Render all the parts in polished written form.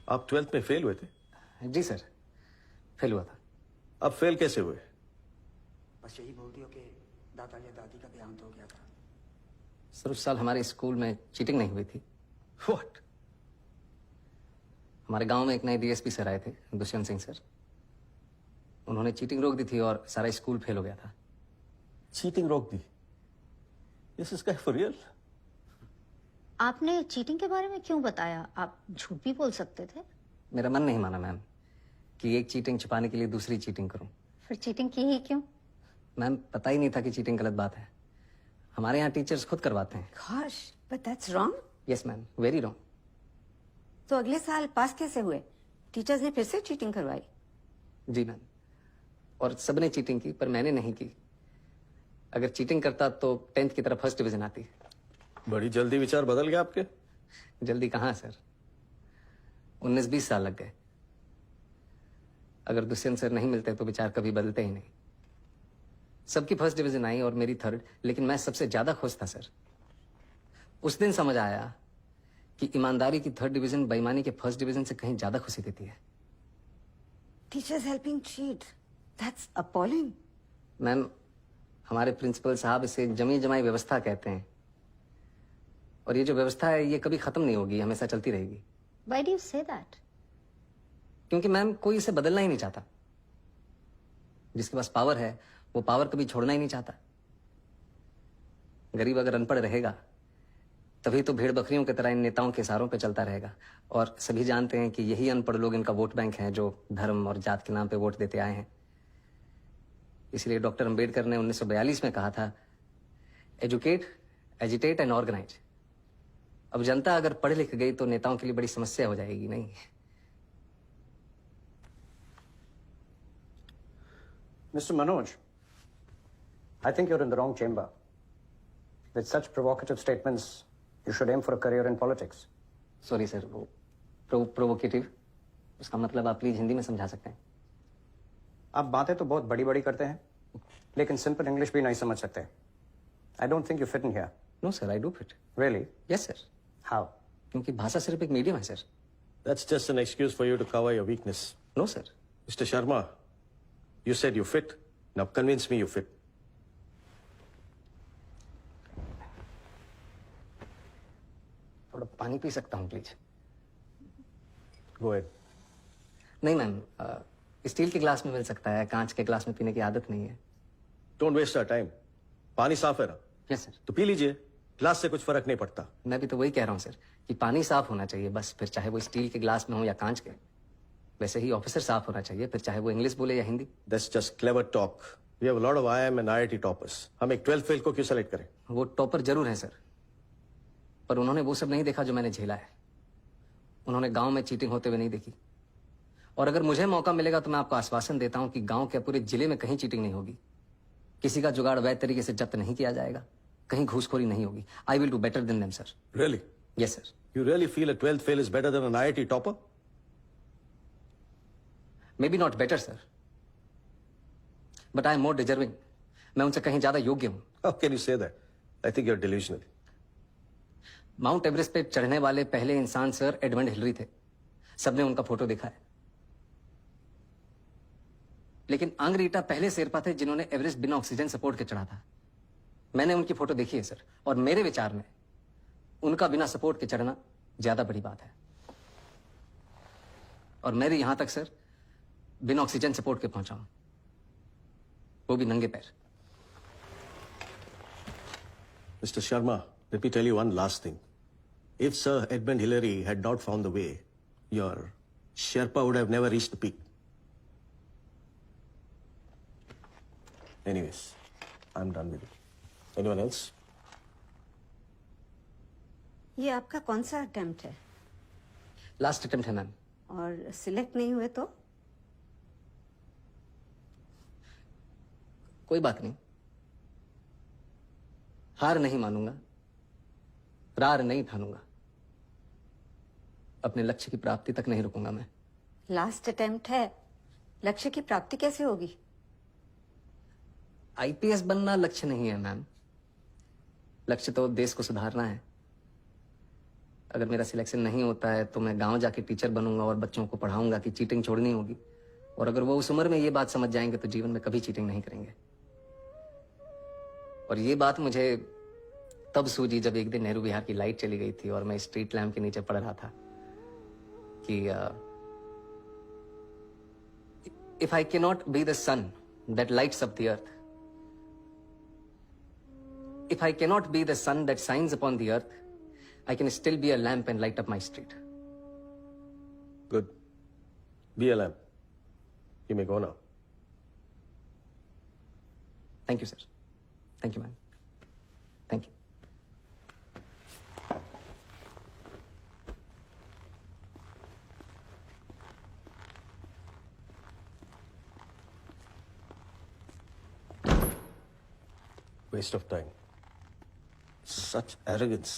आप 12th में fail हुए थे? जी सर, फेल हुआ था। अब फेल कैसे हुए? बस यही बोल दियो कि दादा या दादी का देहांत हो गया था। सर उस साल हमारे स्कूल में चीटिंग नहीं हुई थी। व्हाट? हमारे गांव में एक नए डीएसपी सर आए थे, दुष्यंत सिंह सर। उन्होंने चीटिंग रोक दी थी और सारा स्कूल फेल हो गया था। चीटिंग रोक दी? This is for real? आपने चीटिंग के बारे में क्यों बताया? आप झूठ भी बोल सकते थे। मेरा मन नहीं माना मैम कि एक चीटिंग छुपाने के लिए दूसरी चीटिंग करूं। फिर चीटिंग की ही क्यों? मैम पता ही नहीं था कि चीटिंग गलत बात है। हमारे यहाँ टीचर्स खुद करवाते हैं। Gosh, but that's wrong. Yes ma'am, very wrong. तो अगले साल पास कैसे हुए? टीचर्स ने फिर से चीटिंग करवाई। जी मैम, और सबने चीटिंग की पर मैंने नहीं की। अगर चीटिंग करता तो 10th की तरह फर्स्ट डिवीजन आती। बड़ी जल्दी विचार बदल गया आपके। जल्दी कहाँ सर, 19-20 साल लग गए। अगर दुष्यंत सर नहीं मिलते तो विचार कभी बदलते ही नहीं। सबकी फर्स्ट डिवीजन आई और मेरी थर्ड, लेकिन मैं सबसे ज्यादा खुश था सर। उस दिन समझ आया कि ईमानदारी की थर्ड डिवीजन बेईमानी के फर्स्ट डिवीजन से कहीं ज्यादा खुशी देती है। Teachers helping cheat. That's appalling. Ma'am हमारे प्रिंसिपल साहब इसे जमी जमाई व्यवस्था कहते हैं, और ये जो व्यवस्था है ये कभी खत्म नहीं होगी, हमेशा चलती रहेगी। Why do you say that? क्योंकि मैम कोई इसे बदलना ही नहीं चाहता। जिसके पास पावर है वो पावर कभी छोड़ना ही नहीं चाहता। गरीब अगर अनपढ़ रहेगा तभी तो भेड़ बकरियों की तरह इन नेताओं के इशारों पे चलता रहेगा, और सभी जानते हैं कि यही अनपढ़ लोग इनका वोट बैंक है जो धर्म और जात के नाम पे वोट देते आए हैं। इसलिए डॉक्टर अंबेडकर ने 1942 में कहा था, एजुकेट, एजिटेट एंड ऑर्गेनाइज। अब जनता अगर पढ़ लिख गई तो नेताओं के लिए बड़ी समस्या हो जाएगी। नहीं Mr. Manoj, I think you're in the wrong chamber. With such provocative statements, you should aim for a career in politics. Sorry sir, वो प्रोवोकेटिव, उसका मतलब आप प्लीज हिंदी में समझा सकते हैं? आप बातें तो बहुत बड़ी बड़ी करते हैं, लेकिन सिंपल इंग्लिश भी नहीं समझ सकते। I don't think you fit in here. No sir, I do fit. Really? Yes sir, How? क्योंकि भाषा सिर्फ एक मीडियम है sir. That's just an excuse for you to cover your weakness. No sir. Mr. Sharma, you said you fit. Now convince me you fit. थोड़ा पानी P सकता हूँ please? Go ahead. नहीं मैम, स्टील के glass में मिल सकता है, कांच के ग्लास में पीने की आदत नहीं है। Don't waste our time. पानी साफ है ना? Yes sir. तो पी लीजिए, ग्लास से कुछ फर्क नहीं पड़ता। मैं भी तो वही कह रहा हूँ सर कि पानी साफ होना चाहिए बस, फिर चाहे वो स्टील के ग्लास में हो या कांच के। वैसे ही ऑफिसर साफ होना चाहिए, फिर चाहे वो इंग्लिश बोले या Hindi. That's just clever talk. We have a lot of IIM and IIT toppers. हम एक 12th फेल को क्यों सेलेक्ट करें? वो टॉपर जरूर है सर, पर उन्होंने वो सब नहीं देखा जो मैंने झेला है। उन्होंने गांव में चीटिंग होते हुए नहीं देखी। और अगर मुझे मौका मिलेगा तो मैं आपको आश्वासन देता हूं कि गांव के पूरे जिले में कहीं चीटिंग नहीं होगी, किसी का जुगाड़ वैध तरीके से जब्त नहीं किया जाएगा, कहीं घूसखोरी नहीं होगी। I will do better than them sir. Really? Yes sir. You really feel a 12th fail is better than an IIT topper? May be not better sir, but I am more deserving. मैं उनसे कहीं ज्यादा योग्य हूं। How can you say that? I think you're delusional. Mount Everest पे चढ़ने वाले पहले इंसान सर एडमंड हिलरी थे। सबने उनका फोटो देखा है। लेकिन आंग्रीटा पहले शेरपा थे जिन्होंने एवरेस्ट बिना ऑक्सीजन सपोर्ट के चढ़ा था। मैंने उनकी फोटो देखी है सर, और मेरे विचार में उनका बिना सपोर्ट के चढ़ना ज्यादा बड़ी बात है। और मैं भी यहां तक सर बिना ऑक्सीजन सपोर्ट के पहुंचा हूं, वो भी नंगे पैर। Mr. Sharma, let me tell you one last thing. If Sir Edmund Hillary had not found the way, your Sherpa would have never reached the peak. Anyways, I'm done with it. Anyone else? ये आपका कौन सा attempt है? Last attempt है ma'am. और select नहीं हुए तो? कोई बात नहीं, हार नहीं मानूंगा, रार नहीं ठानूंगा, अपने लक्ष्य की प्राप्ति तक नहीं रुकूंगा मैं। लास्ट अटेम्प्ट है, लक्ष्य की प्राप्ति कैसे होगी? आईपीएस बनना लक्ष्य नहीं है मैम, लक्ष्य तो देश को सुधारना है। अगर मेरा सिलेक्शन नहीं होता है तो मैं गांव जाके टीचर बनूंगा और बच्चों को पढ़ाऊंगा कि चीटिंग छोड़नी होगी। और अगर वो उस उम्र में ये बात समझ जाएंगे तो जीवन में कभी चीटिंग नहीं करेंगे। और ये बात मुझे तब सूझी जब एक दिन नेहरू विहार की लाइट चली गई थी और मैं स्ट्रीट लैम्प के नीचे पड़ रहा था कि if I can not be the sun that lights up the earth, if I cannot be the sun that shines upon the earth, I can still be a lamp and light up my street. Good. Be a lamp. You may go now. Thank you, sir. Thank you, ma'am. Thank you. Waste of time. Such arrogance.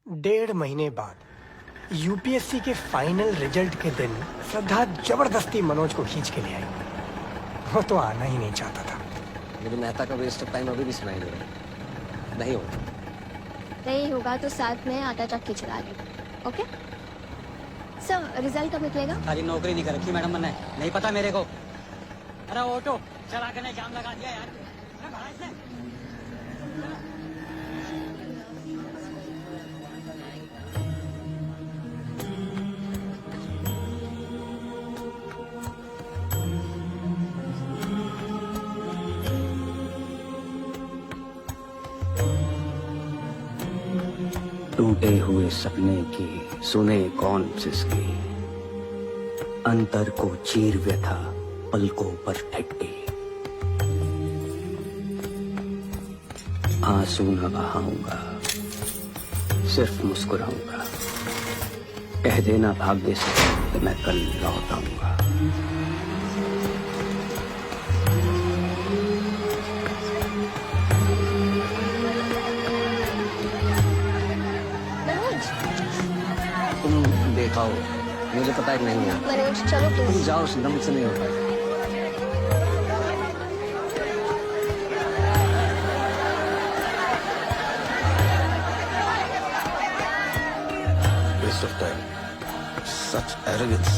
1.5 महीने बाद UPSC के final result के दिन श्रद्धा जबरदस्ती मनोज को खींच के ले आई। वो तो आना ही नहीं चाहता था। मुझे मेहता का वेस्ट ऑफ टाइम अभी भी सुनाई दे रहा है। नहीं होगा। नहीं होगा तो साथ में आटा चक्की चला ली। ओके सर, रिजल्ट कब निकलेगा? खाली नौकरी नहीं कर रखी मैडम मैंने, नहीं पता मेरे को। अरे ऑटो चला के जाम लगा दिया यार। अरे भाई से टूटे हुए सपने की सुने कौन सिसकी, अंतर को चीर व्यथा पलकों पर ठट्टी। आंसू न बहाऊंगा, सिर्फ मुस्कुराऊंगा। कह देना भाग्य से कि मैं कल लौट आऊंगा। तुम देखाओ, मुझे पता है नहीं है। मनोज चलो तुम प्लीज। जाओ, दम से नहीं होता। Waste of time. Such arrogance.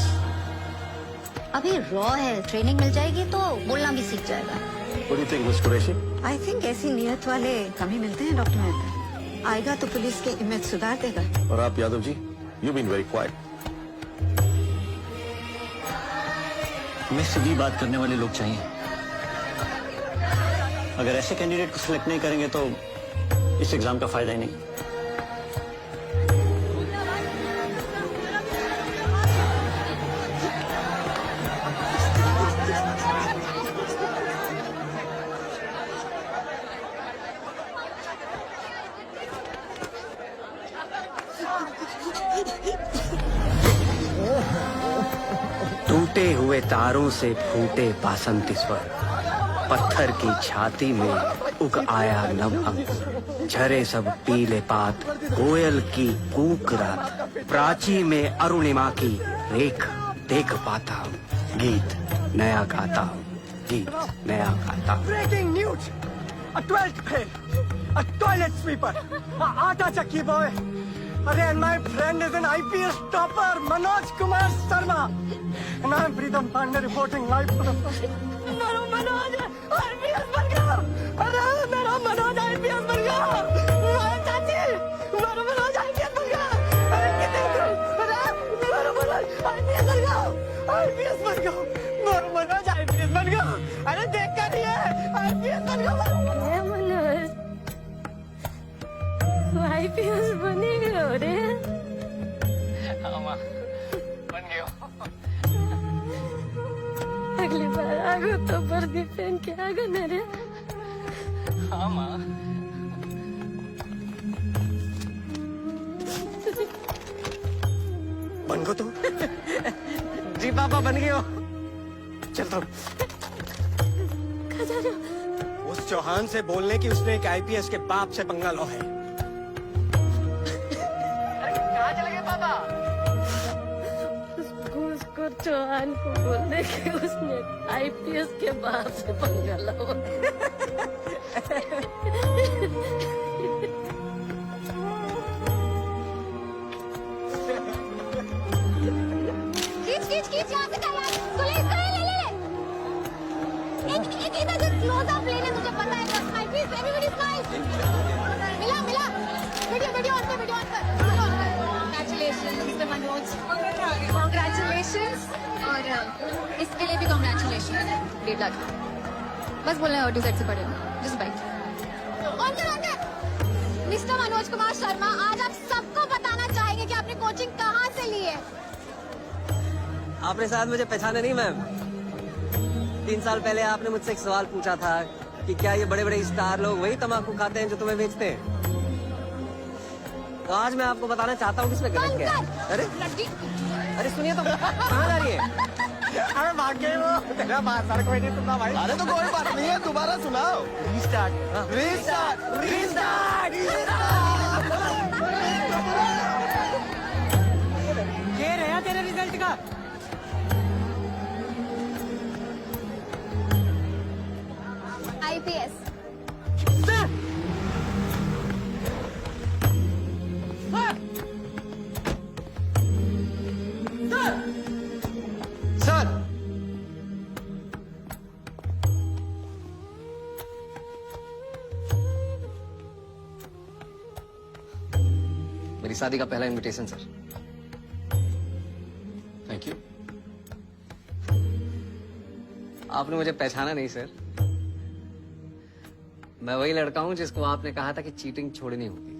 अभी रॉ है, ट्रेनिंग मिल जाएगी तो बोलना भी सीख जाएगा। What do you think, Miss Qureshi? I think ऐसी नियत वाले कम ही मिलते हैं डॉक्टर मेहता। आएगा तो पुलिस के इमेज सुधार देगा। और आप Yadav ji, you've been very quiet. हमें सीधी बात करने वाले लोग चाहिए। अगर ऐसे कैंडिडेट को सिलेक्ट नहीं करेंगे तो इस एग्जाम का फायदा ही नहीं। टूटे हुए तारों से फूटे बासंती स्वर, पत्थर की छाती में उग आया नव अंकुर। झरे सब पीले पात, कोयल की कूक रात, प्राची में अरुणिमा की रेख देख पाता हूँ। गीत नया गाता हूँ, गीत नया गाता हूँ। Breaking news, a 12th fail, a toilet sweeper, a आटा चक्की बॉय। अरे and my friend is an IPS topper, Manoj Kumar Sharma. And I'm Pritam Pandey reporting live for the first. मेरा मनोज IPS बन गया। अरे मेरा मनोज IPS बन गया। मेरा चाची, मेरा मनोज IPS बन गया। अरे कितने दिन, अरे मेरा मनोज IPS बन गया। IPS बन गया। मेरा मनोज IPS बन गया। अरे देखा नहीं है, IPS बन गया। मनोज आईपीएस बनेगा रे। अगली बार आगो तो वर्दी पहन के आगो न रे। बन गो तुम? जी पापा, बन गए हो। चल तुम। उस चौहान से बोलने की उसने एक आईपीएस के बाप से पंगा लो है। उसको चौहान को बोलने के उसने आईपीएस के बाप से पंगा लो। खींच यहाँ से कर यार। इसको ले, इसको ले, ले, ले। एक इधर जो क्लोज-अप लेने तुझे पता है, just smile, please, everybody smile। मिला, मिला। वीडियो ऑन कर, वीडियो ऑन कर। Congratulations, Mr. मनोज। Congratulations। और इसके लिए भी congratulations। 1.5 लाख। बस बोलना है ऑटो सेट से पड़ेगा। Just bite। ऑन कर, ऑन कर। मिस्टर मनोज कुमार शर्मा, आज आप सबको बताना चाहेंगे कि आपने कोचिंग कहाँ से ली है। आपने शायद मुझे पहचाना नहीं मैम। 3 साल पहले आपने मुझसे एक सवाल पूछा था कि क्या ये बड़े बड़े स्टार लोग वही तमाकू खाते हैं जो तुम्हें बेचते हैं। तो आज मैं आपको बताना चाहता हूँ किसमें गलत क्या है। अरे अरे सुनिए तो, कहाँ जा रही है? अरे भाग गए वो, तेरा बात सर कोई नहीं सुनना भाई। अरे तो कोई बात नहीं है, दोबारा सुनाओ। Restart, restart, restart. ये रहा तेरे रिजल्ट का। IPS। सर मेरी शादी का पहला इनविटेशन सर। Thank you. आपने मुझे पहचाना नहीं सर। मैं वही लड़का हूं जिसको आपने कहा था कि चीटिंग छोड़नी होगी।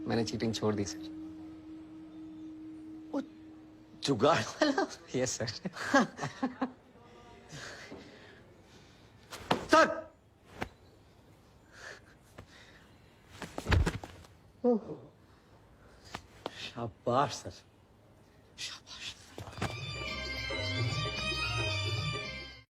मैंने चीटिंग छोड़ दी सर। जुगाड़ वाला। Yes sir. सर शाबाश सर।